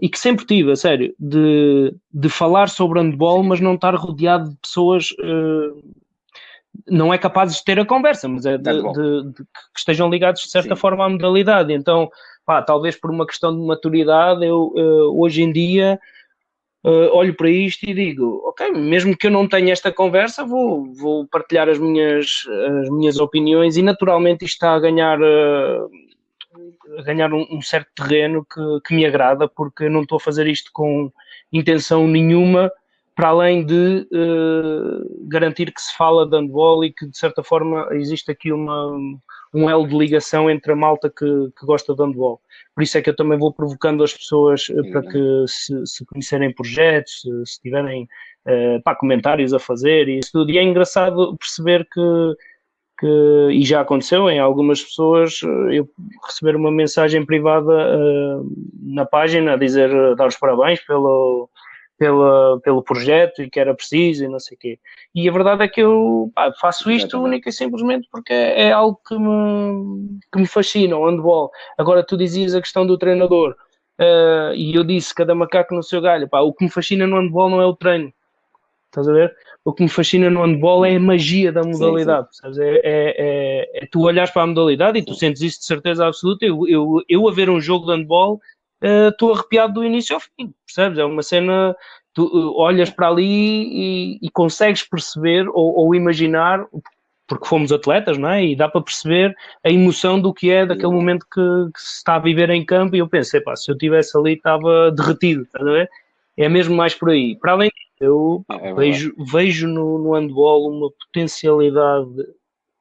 e que sempre tive, a sério, de falar sobre handball, mas não estar rodeado de pessoas. Não é capazes de ter a conversa, mas é de que estejam ligados de certa forma à modalidade. Então, pá, talvez por uma questão de maturidade, eu hoje em dia olho para isto e digo, ok, mesmo que eu não tenha esta conversa, vou partilhar as minhas opiniões, e naturalmente isto está a ganhar um certo terreno que me agrada, porque eu não estou a fazer isto com intenção nenhuma para além de garantir que se fala de handball e que, de certa forma, existe aqui um elo de ligação entre a malta que gosta de handball. Por isso é que eu também vou provocando as pessoas para que se conhecerem projetos, se tiverem comentários a fazer e isso tudo. E é engraçado perceber e já aconteceu em algumas pessoas, eu receber uma mensagem privada na página a dizer, dar os parabéns pelo projeto e que era preciso e não sei o quê. E a verdade é que eu faço isto única e simplesmente porque é algo que me fascina, o handball. Agora, tu dizias a questão do treinador, e eu disse, cada macaco no seu galho. O que me fascina no handball não é o treino, estás a ver? O que me fascina no handball é a magia da modalidade, sabes? É tu olhares para a modalidade e tu sentes isso de certeza absoluta. Eu a ver um jogo de handball, estou arrepiado do início ao fim, percebes? É uma cena, tu olhas para ali e consegues perceber ou imaginar, porque fomos atletas, não é? E dá para perceber a emoção do que é daquele momento que se está a viver em campo, e eu pensei, se eu estivesse ali estava derretido, estás a ver? É mesmo mais por aí. Para além disso, eu vejo no handball uma potencialidade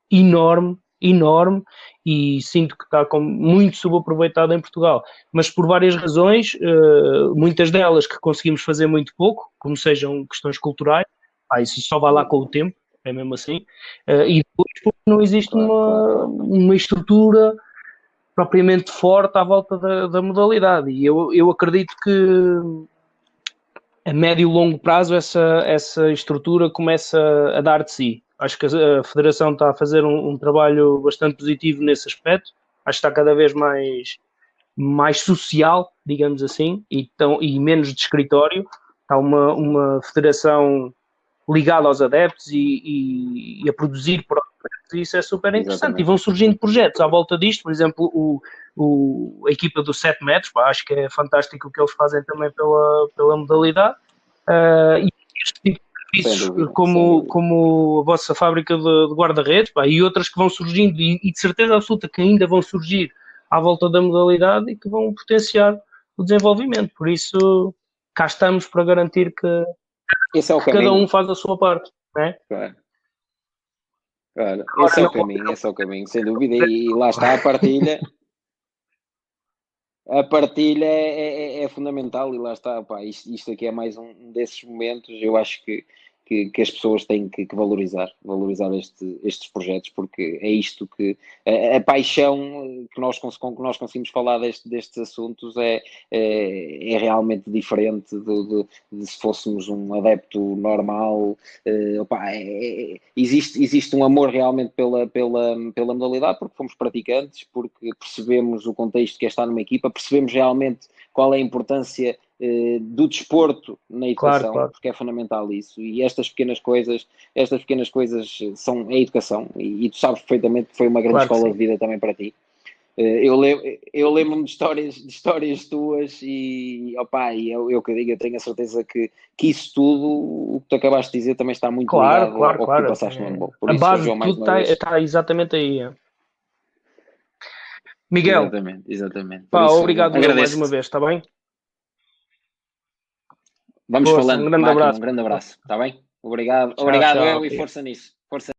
enorme, enorme, e sinto que está muito subaproveitado em Portugal, mas por várias razões, muitas delas que conseguimos fazer muito pouco, como sejam questões culturais, isso só vai lá com o tempo, é mesmo assim, e depois porque não existe uma estrutura propriamente forte à volta da modalidade, e eu acredito que a médio e longo prazo essa estrutura começa a dar de si. Acho que a Federação está a fazer um trabalho bastante positivo nesse aspecto. Acho que está cada vez mais social, digamos assim, e menos de escritório. Está uma federação ligada aos adeptos e a produzir projetos, e isso é super interessante. Exatamente. E vão surgindo projetos à volta disto, por exemplo, a equipa do 7 metros, acho que é fantástico o que eles fazem também pela modalidade, e este tipo de serviços como a vossa fábrica de guarda-redes, e outras que vão surgindo, e de certeza absoluta que ainda vão surgir à volta da modalidade e que vão potenciar o desenvolvimento. Por isso, cá estamos para garantir que cada um faz a sua parte, não é? Claro. Esse é o caminho, sem dúvida, e lá está a partilha. A partilha é fundamental, e lá está, isto aqui é mais um desses momentos. Eu acho que as pessoas têm que valorizar estes projetos, porque é isto que a paixão com que nós conseguimos falar destes assuntos é realmente diferente de se fôssemos um adepto normal. Existe um amor realmente pela modalidade, porque fomos praticantes, porque percebemos o contexto que é estar numa equipa, percebemos realmente qual é a importância do desporto na educação, claro. Porque é fundamental isso, e estas pequenas coisas são a educação, e tu sabes perfeitamente que foi uma grande escola de vida também para ti. Eu lembro-me de histórias tuas, e eu tenho a certeza que isso tudo, o que tu acabaste de dizer, também está muito ligado ao que tu passaste no handball. Por a isso, base João, de tudo está exatamente aí. Miguel, Exatamente. pá, Por isso, obrigado mais agradeço-te. uma vez, está bem? Vamos Força, falando, um grande Máquina, abraço. um grande abraço, está bem? Obrigado, Tchau, tchau. eu e força nisso. Força